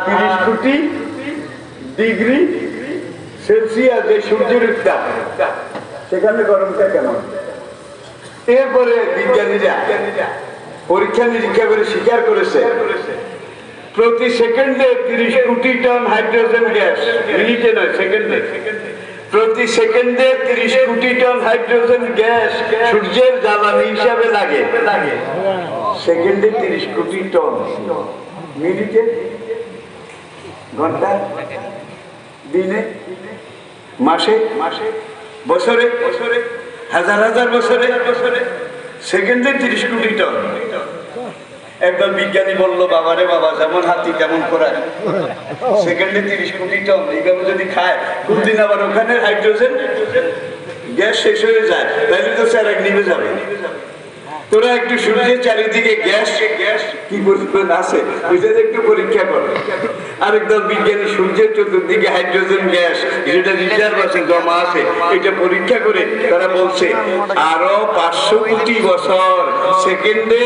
30 কোটি degree Celsius যে সূর্যের উত্তাপ, সেখানে গরমটা কেমন? এরপরে বিজ্ঞানীরা পরীক্ষা নিরীক্ষা করে স্বীকার করেছে প্রতি সেকেন্ডে 30 কোটি টন হাইড্রোজেন গ্যাস, মিনিটে নয় সেকেন্ডে, প্রতি সেকেন্ডে 30 কোটি টন হাইড্রোজেন গ্যাস সূর্যের জ্বালানি হিসাবে লাগে। সেকেন্ডে 30 কোটি টন, মিনিটে, ঘন্টা, দিনে, মাসে, বছরে, হাজার হাজার বছরে, সেকেন্ডে 30 কোটি টন। একদল বিজ্ঞানী বললো, বাবারে বাবা, যেমন হাতি তেমন খোরাক, সেকেন্ডে 30 কোটি টন এইভাবে যদি খায়, কোনদিন আবার ওখানে হাইড্রোজেন গ্যাস শেষ হয়ে যায়, তাহলে তো স্যার নিভে যাবে। তোরা একটু সূর্যের চারিদিকে গ্যাস কি পরিমাণ আছে ওইটা একটু পরীক্ষা করে। আরেকদল বিজ্ঞানী সূর্যের চতুর্দিকে হাইড্রোজেন গ্যাস যেটা রিজার্ভ আছে, জমা আছে, এটা পরীক্ষা করে তারা বলছে আরো 500 কোটি বছর সেকেন্ডে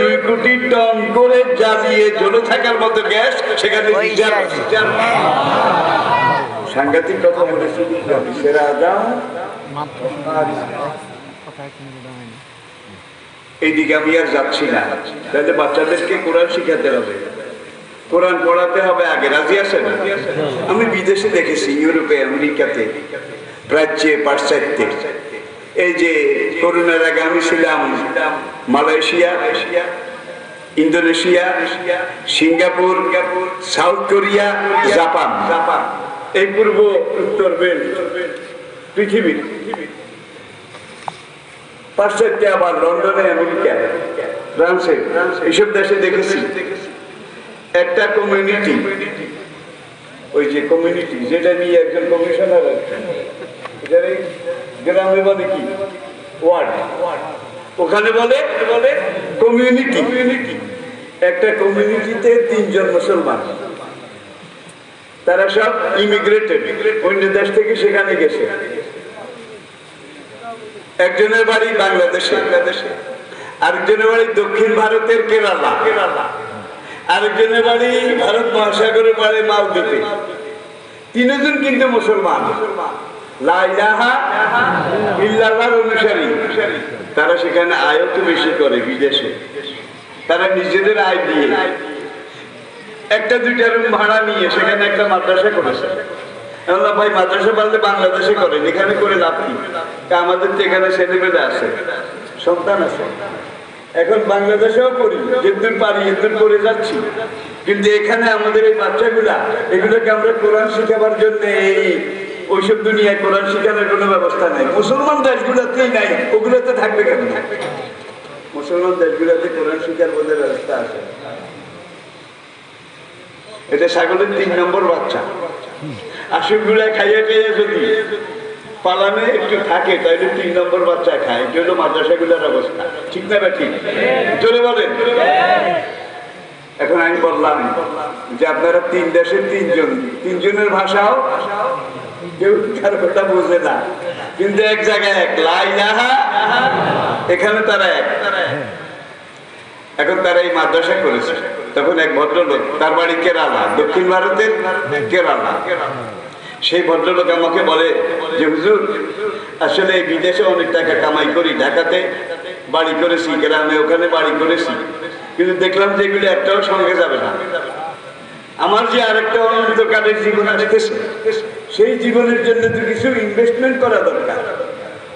2 কোটি টন করে জ্বালিয়ে জ্বলে থাকার মতো গ্যাস সেখানে রিজার্ভ আছে। সাংঘাতিক কথা বলেছি। এইদিকে আমি আর যাচ্ছি না, তাহলে বাচ্চাদেরকে কোরআন শিখাতে হবে, কোরআন পড়াতে হবে আগে। রাজি আছেন? আমি বিদেশে দেখেছি, ইউরোপে, আমেরিকাতে, প্রাচ্যে, পাশ্চাত্যে। এই যে করোনার আগে আমি ছিলাম Malaysia, Indonesia, Singapore, south Korea, Japan, এই পূর্ব উত্তর পৃথিবীর পাশ্চাত্যে, আবার লন্ডনে, আমেরিকা, ফ্রান্সে, এইসব দেশে দেখেছি একটা কমিউনিটি, ওই যে কমিউনিটি যেটা নিয়ে একজন কমিশনার আছে, গ্রামে বলে কি ওয়ার্ড, ওখানে বলে কমিউনিটি। একটা কমিউনিটিতে 3 জন মুসলমান, তারা সব ইমিগ্রেটেড, অন্য দেশ থেকে সেখানে গেছে। একজনের বাড়ি বাংলাদেশে, আরেকজনের বাড়ি দক্ষিণ ভারতের কেরালা, আরেকজনের বাড়ি ভারত মহাসাগরের বাড়ি মালদ্বীপে। 3 জন কিন্তু মুসলমান, লা ইলাহা ইল্লাল্লাহর অনুসারী। তারা সেখানে আয়ও তো বেশি করে বিদেশে, তারা নিজেদের আয় দিয়ে একটা 2টা রুম ভাড়া নিয়ে সেখানে একটা মাদ্রাসা করেছে। ভাই মাদ্রাসা পারলে বাংলাদেশে করেন, এখানে করে লাভ কি? আমাদের তো এখানে ছেলেমেয়েরা আছে, সন্তান আছে, এখন বাংলাদেশেও করি, যেদূর পারি এদূর করে যাচ্ছি। কিন্তু এখানে আমাদের এই বাচ্চাগুলা, এগুলোকে আমরা কোরআন শিখাবার জন্য এই ওইসব দুনিয়ায় কোরআন শিখানোর কোনো ব্যবস্থা নেই। মুসলমান দেশগুলোতেই নাই, ওগুলোতে থাকবে কেন? মুসলমান দেশগুলোতে কোরআন শিখার বোধের ব্যবস্থা আছে। এটা ছাগলের 3 নম্বর বাচ্চা। আশুগুলা খাইয়ে খাইয়ে যদি পালানে একটু থাকে, তাহলে 3 নম্বর বাচ্চা খায়। এটা হলো মাদ্রাসাগুলোর অবস্থা, ঠিক না? ঠিক চলে বলেন। এখন আমি বললাম যে আপনারা 3 দেশের 3 জনের ভাষাও কেউ কার কথা বোঝে না, কিন্তু এক জায়গায় এক, লা ইলাহা, এখানে তারা এক। এখন তারা এই মাদ্রাসা করেছে। তখন এক ভদ্রলোক, তার বাড়ি কেরালা, দক্ষিণ ভারতের কেরালা। সেই ভদ্রলোক আমাকে বলে যে হুজুর, আসলে এই বিদেশে অনেক টাকা কামাই করি, ঢাকাতে বাড়ি করেছি, গ্রামে ওখানে বাড়ি করেছি, কিন্তু দেখলাম যে এগুলো একটাও সঙ্গে যাবে না। আমার যে আরেকটা অনন্তকালের জীবন আসতেছে, সেই জীবনের জন্য তো কিছু ইনভেস্টমেন্ট করা দরকার।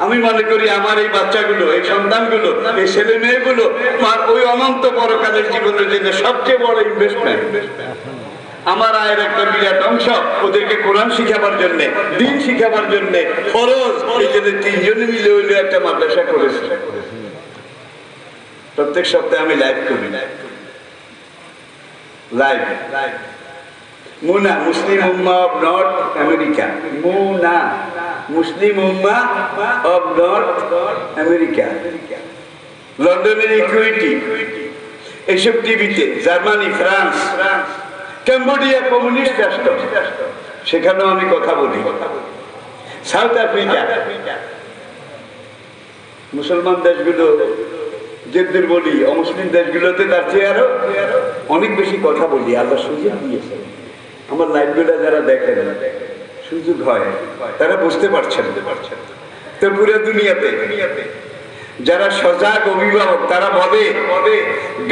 আমি মনে করি আমার এই বাচ্চাগুলো, এই সন্তানগুলো, এই ছেলে মেয়েগুলো আমার ওই অনন্ত পরকালের জীবনের জন্য সবচেয়ে বড় ইনভেস্টমেন্ট। আমার আয়ের একটা বিরাট অংশ ওদেরকে কোরআন শিখাবার জন্য, দিন শিখাবার জন্য ফরজ। এই জন্য 3 জনে মিলে হইলো একটা মাদ্রাসা করেছে। প্রত্যেক সপ্তাহে আমি লাইভ করি, live MUNA, Muslim Ummah of North America, MUNA, Muslim Ummah of North America, লন্ডনের ইকুইটি, এইসব টিভিতে, জার্মানি, ফ্রান্স, ক্যাম্বোডিয়া কমিউনিস্ট রাষ্ট্র, সেখানেও আমি কথা বলি। সাউথ আফ্রিকা, মুসলমান দেশগুলো যেদের বলি অমুসলিম দেশগুলোতে তার চেয়ে আরো অনেক বেশি কথা বলি। আল্লাহ সুযোগ দিয়েছে। আমার লাইভগুলো যারা দেখেন সুযোগ হয় তারা বুঝতে পারছেন। তো পুরো দুনিয়াতে যারা সজাগ অভিভাবক তারা বলে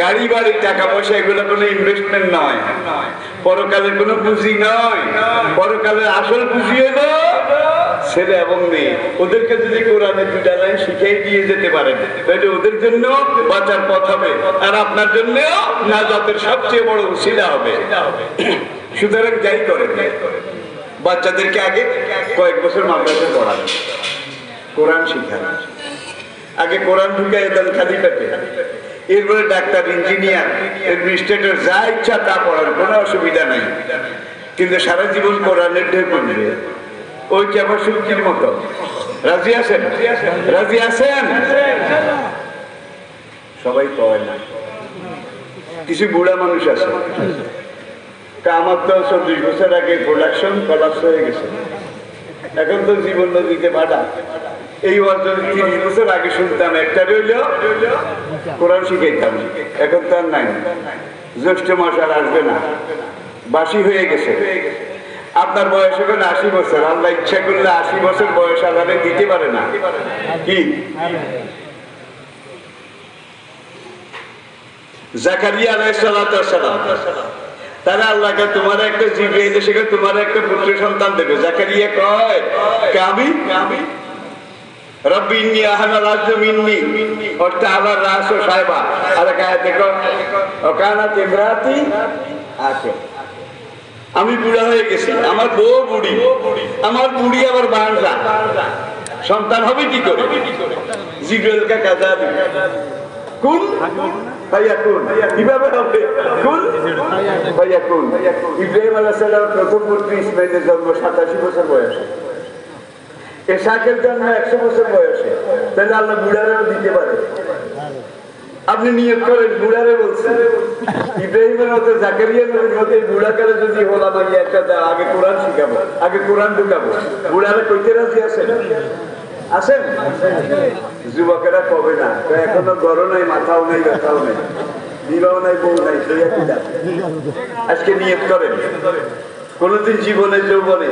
গাড়ি বাড়ি টাকা পয়সা এগুলো কোনো ইনভেস্টমেন্ট নয়, পরকালের কোনো পুঁজি নয়। পরকালের আসল পুঁজি হলো ছেলে এবং মেয়ে। ওদেরকে যদি কোরআনের 2টা লাইন শিখিয়ে দিয়ে যেতে পারেন তাহলে ওদের জন্য বাঁচার পথ হবে, আর আপনার জন্য নাজাতের সবচেয়ে বড় উসিলা হবে। সুতরাং যাই করেন, বাচ্চাদেরকে আগে কয়েক বছর মাদ্রাসায় পড়াবেন, কোরআন শিখান। আগে কোরআন ঢুকাই দেন খালি পেটে, এরপরে ডাক্তার, ইঞ্জিনিয়ার, অ্যাডমিনিস্ট্রেটর যা ইচ্ছা তা পড়ার কোনো অসুবিধা নাই। কিন্তু সারা জীবন কোরআনের ঢেউ পড়বে, ওই কি আমার সুক্তির মতো। রাজি আছেন? রাজি আছেন? সবাই কয় না, কিছু বুড়া মানুষ আছে। আমার তো 40 বছর আগে প্রোডাকশন কলাপস হয়ে গেছে, এখন তো জীবন নদীতে ভাটা। এই অর্জন 30 বছর আগে শুনতাম, একটা রইল কোরআন শিখাইতাম, এখন তো আর নাই। জ্যৈষ্ঠ মাস আর আসবে না, বাসি হয়ে গেছে। আপনার বয়স এখন 80 বছর, আল্লাহ ইচ্ছা করলে 80 বছর বয়স আল্লাহরে দিতে পারে না। কি জাকারিয়া আলাইহিস সালাম তারা আল্লাহকে তোমার একটা জিব্রাইল এসে তোমার একটা পুত্র সন্তান দেবে। জাকারিয়া কয় আমি রব্বি ইন্নী আহানা রাজু মিন্নি অর্থ আবার রাস ও সাহেবা। আর গায়ে দেখো ওকানাত ইমরাতি আকে, আমি বুড়া হয়ে গেছি, আমার বউ বুড়ি, আমার বুড়ি আবার বাঞ্জা, সন্তান হবে কি করে? জিব্রাইলকে কাজা দিবে, কুন ফায়াকুন, কিভাবে হবে? কুন ফায়াকুন। ইব্রাহিম আলাইহিস সালাম প্রথম পুত্র ইসমাঈলের জন্ম 87 বছর বয়সে, ইসহাকের জন্ম 100 বছর বয়সে। তাহলে আল্লাহ বুড়ারেও দিতে পারে। আপনি নিয়ত করেন, বুড়ারে বলছেন। ইব্রাহিমের মতো, জাকারিয়া নবীর মতো বুড়াকারে যদি হলাম আমি একটা আগে কোরআন শিখাবো, আগে কোরআন ঢুকাবো, বুড়ারে কইতে রাজি আছেন? আছেন? যুবকেরা কবে না, এখনো গরম নাই, মাথাও নাই, ব্যথাও নেই, বিবাহ নাই, বউ নাই, সেই একই দাম। আজকে নিয়ত করেন কোনদিন জীবনে যৌবনে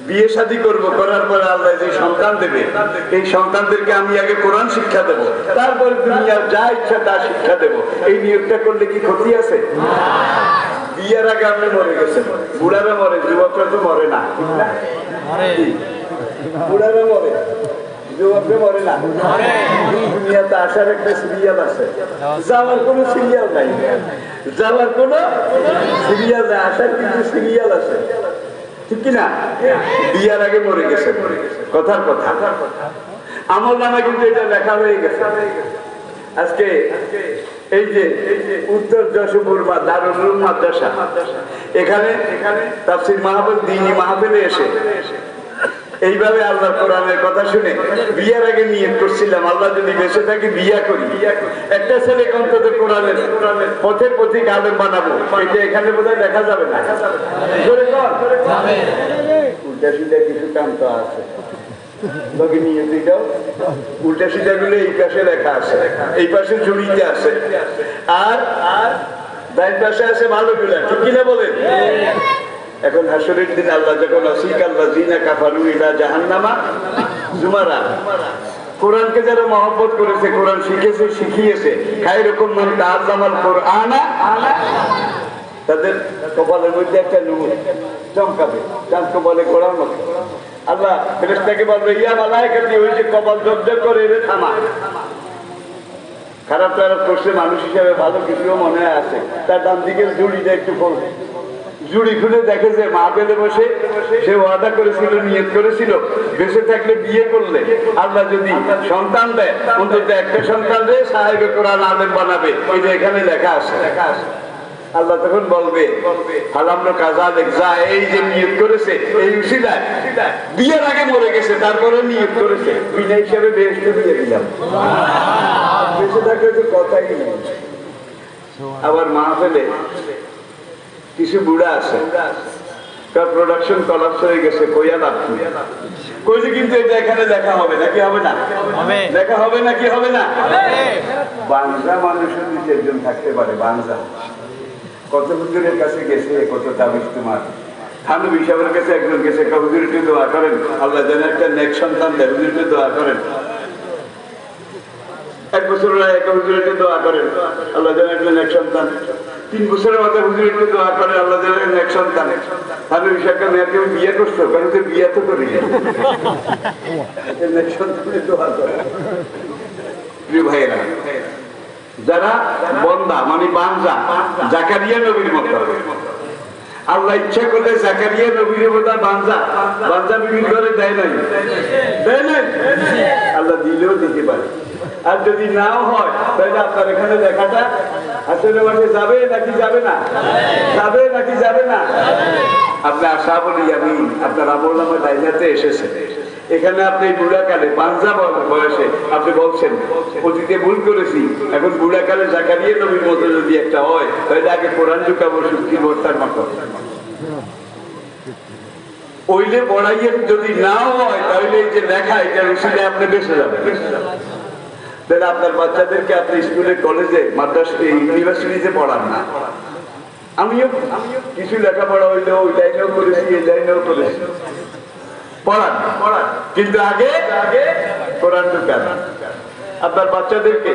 বিয়ে শাদী করবো, করার পরে আল্লাহ যে সন্তান দেবে, এই সন্তানদেরকে আমি আগে কোরআন শিক্ষা দেব, তারপরে দুনিয়ার যা ইচ্ছা তা শিক্ষা দেব। এই নিয়োগটা করলে কি ক্ষতি আছে? বিয়ের আগে আপনি মরে গেছেন, বুড়ারা মরে, যুবকরা তো মরে না। বুড়ারা মরে, যুবকরা মরে না। দুনিয়াতে আসার একটা সিরিয়াল আছে, যাওয়ার কোনো সিরিয়াল নাই, যাওয়ার কোনো সিরিয়াল নাই, আসার কিন্তু সিরিয়াল আছে, ঠিক কিনা? বিয়ার আগে মরে গেছে, কথার কথা। আমল নামা কিন্তু এটা লেখা হয়ে গেছে। আজকে এই যে উত্তর যশোপুর বা দারুল উলুম মাদ্রাসা, এখানে তাফসীর মাহফিল, দ্বীনি মাহফিলে এসে এইভাবে আল্লাহর কোরআনের কথা শুনে বিয়ার আগে নিয়ত করছিলাম, আল্লাহ যদি বেঁচে থাকি বিয়া করি, একটা ছেলে অন্তত কোরআনের পথের পথিক আলেম বানাবো। এটা এখানে বোধহয় দেখা যাবে না। উল্টা সিধা কিছু কাম তো আছে, উল্টা সিধা গুলো এই পাশে লেখা আছে, এই পাশে ঝুড়িতে আছে, আর ডান পাশে আছে ভালো গুলা, ঠিক কিনা বলেন? এখন হাসরের দিন আল্লাহ যখন আসিকাল্লাযিনা কাফারু ইলা জাহান্নামা জুমারা, কোরআনকে যারা মহব্বত করেছে, কোরআন শিখেছে, শিখিয়েছে, খায়রুকুম মান তাআল্লামাল কুরআনা, তাদের কপালের মধ্যে একটা নূর চমকাবে, চাঁদ কপালে কোরআন মতো। আল্লাহ ফেরেশতাকে বলবে, ইয়া মালায়েকাতি, ওই যে কপাল জগজগ করে এর থামা। খারাপ খারাপ করছে মানুষ হিসাবে, ভালো কিছুও মনে আছে, তার ডান দিকের জুড়িটা একটু পড়বে, জুড়ি খুলে দেখে যে মা পেলে বসে সে ওয়াদা করেছিল, নিয়ত করেছিল বেঁচে থাকলে বিয়ে করলে আল্লাহ যদি সন্তান দেয়, অন্তত একটা সন্তান দেয় সাহেবে কোরআন আলেম বানাবে। এই যে এখানে লেখা আছে। আল্লাহ তখন বলবে, হালামনো কাজা দেখা, এই যে নিয়ত করেছে, এই উসিলায় বিয়ের আগে মরে গেছে, তারপরে নিয়ত করেছে, বিনা হিসাবে বেহেশতে দিয়ে দিলাম। বেঁচে থাকলে তো কথাই নেই। আবার মা পেলে কিছু বুড়া আছে, তার প্রোডাকশন কলাপস হয়ে গেছে, কইয়া লাভ কি? কইলে কিন্তু এটা এখানে দেখা হবে নাকি হবে না? দেখা হবে নাকি হবে না? বাঞ্জা মানুষের নিচে একজন থাকতে পারে, বাঞ্জা। কত হুজুরের কাছে গেছে, কত তাবিজ তোমার থানবী সাহেবের কাছে একজন গেছে, হুজুর একটু দোয়া করেন, আল্লাহ যেন একটা নেক সন্তান দেয়, হুজুর একটু দোয়া করেন। 1 বছর এক হুজুর একটু দোয়া করেন, আল্লাহ যেন একটা নেক সন্তান। 3 বছরের মাথায় হুজুর একটু দোয়া করেন, আল্লাহ যেন নেক সন্তান। থানবী সাহেবকে মেয়েকে বিয়ে করছো, কারণ তো বিয়ে তো করি নেক সন্তানের দোয়া করেন। প্রিয় ভাইয়েরা, যারা বন্দা মানে বানজা, জাকারিয়া নবীর মতো, আল্লাহ ইচ্ছা করলে জাকারিয়া নবীর মতো বানজা বিবির ঘরে দেয় নাই, দেয় নাই, আল্লাহ দিলেও দিতে পারে। আর যদি নাও হয় তাহলে আপনার এখানে দেখাটা আসলে মাঠে যাবে নাকি যাবে না? যাবে নাকি যাবে না? আপনি আশা বলি আমি আপনার আমল নামা দায়িত্বে এসেছে। এখানে আপনি বুড়াকালে বাঞ্জা বয়সে আপনি বলছেন অতীতে ভুল করেছি, এখন বুড়াকালে জাকারিয়া নবীর মতো যদি একটা হয় তাহলে আগে কোরআন ঢুকাবো সুখী বর্তার মতো। ওইলে পড়াইয়ে যদি নাও হয় তাহলে এই যে লেখা এটা রুশিলে আপনি বেঁচে যাবেন। তাহলে আপনার বাচ্চাদেরকে আপনি স্কুলে, কলেজে, মাদ্রাসা, ইউনিভার্সিটিতে পড়ান না। আমিও কিছু লেখাপড়া হইলে ওই লাইনেও করেছি, এই লাইনেও করেছি, পড়ান, কিন্তু আগে কোরআন ঢুকান। আপনার বাচ্চাদেরকে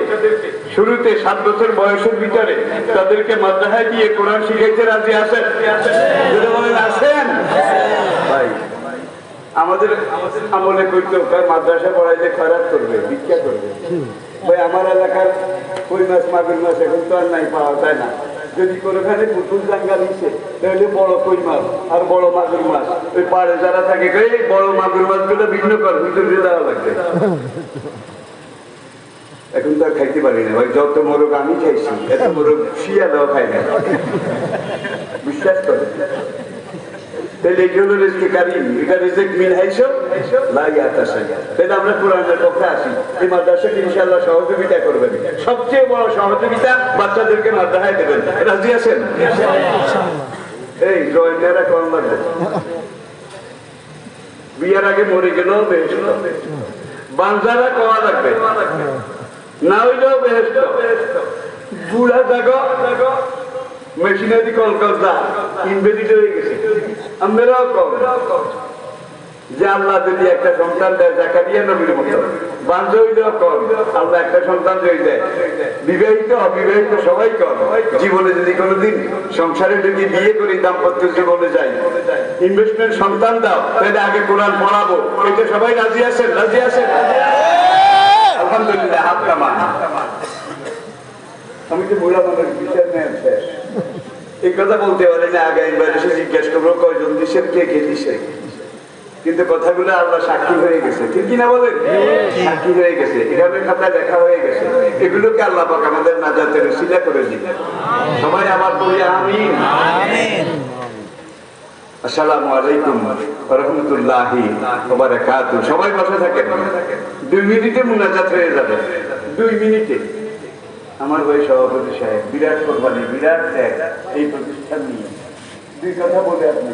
শুরুতে 7 বছর বয়সের ভিতরে তাদেরকে মাদ্রাসায় দিয়ে কোরআন শিখাইতে রাজি আছেন? বলেন আছেন? ভাই আমাদের আমলে করতে মাদ্রাসা পড়াইতে খারাপ করবে, ভিক্ষা করবে। ভাই আমার এলাকার কই মাছ, মাগুর মাছ এখন তো আর নাই, পাওয়া যায় না। যদি কোনোখানে পুতুল জাঙ্গা নিচ্ছে তাহলে বড় কই মাছ আর বড় মাগুর মাছ, ওই পাড়ে যারা থাকে বড় মাগুর মাছ গুলো ভিন্ন কর, ভিতরে দেওয়া লাগবে। এখন তো আর খাইতে পারি না ভাই, যত মোরগ আমি খাইছি এত মোরগ শিয়ালাও খাই না, বিশ্বাস করে। তাহলে এই জন্য রেজকে কারিম, এটা রেজেক মিল হাইছো লাগিয়াত আসে। তাহলে আমরা কোরআনের পক্ষে আসি, এই মাদ্রাসাকে ইনশাআল্লাহ সহযোগিতা করবেন। সবচেয়ে বড় সহযোগিতা বাচ্চাদেরকে মাদ্রাসায় দেবেন, রাজি আছেন? এই জয়েন্টারা কম লাগবে, বিয়ের আগে মরে গেলেও বেহেশত, বাঞ্জারা কমা লাগবে না হইলেও বেহেশত। বুড়া জাগো মেশিনারি কলকাতা ইনভেস্ট হয়ে গেছে, আমরাও কম। যে আল্লাহ যদি একটা সন্তান দেয় জাকারিয়া নবীর মতো, বাঞ্জা হইলেও কম, আল্লাহ একটা সন্তান যদি দেয়, বিবাহিত অবিবাহিত সবাই কম। জীবনে যদি কোনোদিন সংসারে যদি বিয়ে করি, দাম্পত্য জীবনে যাই, ইনভেস্টমেন্ট সন্তান দাও, তাহলে আগে কোরআন পড়াবো, এটা সবাই রাজি আছেন? রাজি আছেন? আলহামদুলিল্লাহ, হাত কামান। আমি তো বুড়া মানুষ, বিচার নেই শেষ। এই কথা বলতে পারি না, আগে একবার এসে জিজ্ঞেস করবো কয়জন দিচ্ছেন, কে কে দিচ্ছে। কিন্তু কথাগুলো আল্লাহ সাক্ষী হয়ে গেছে, ঠিক কিনা বলেন? সাক্ষী হয়ে গেছে, এভাবে খাতায় লেখা হয়ে গেছে। এগুলোকে আল্লাহ পাক আমাদের নাজাতের উসিলা করে দিন। সবাই আমার বলি আমিন। আসসালামু আলাইকুম ওয়া রাহমাতুল্লাহি ওয়া বারাকাতুহু। সবাই বসে থাকেন, 2 মিনিটে মুনাজাত হয়ে যাবে, 2 মিনিটে। আমার ভাই সভাপতি সাহেব বিরাট কোরবানি, বিরাট ত্যাগ এই প্রতিষ্ঠান নিয়ে 2 কথা বলে আপনি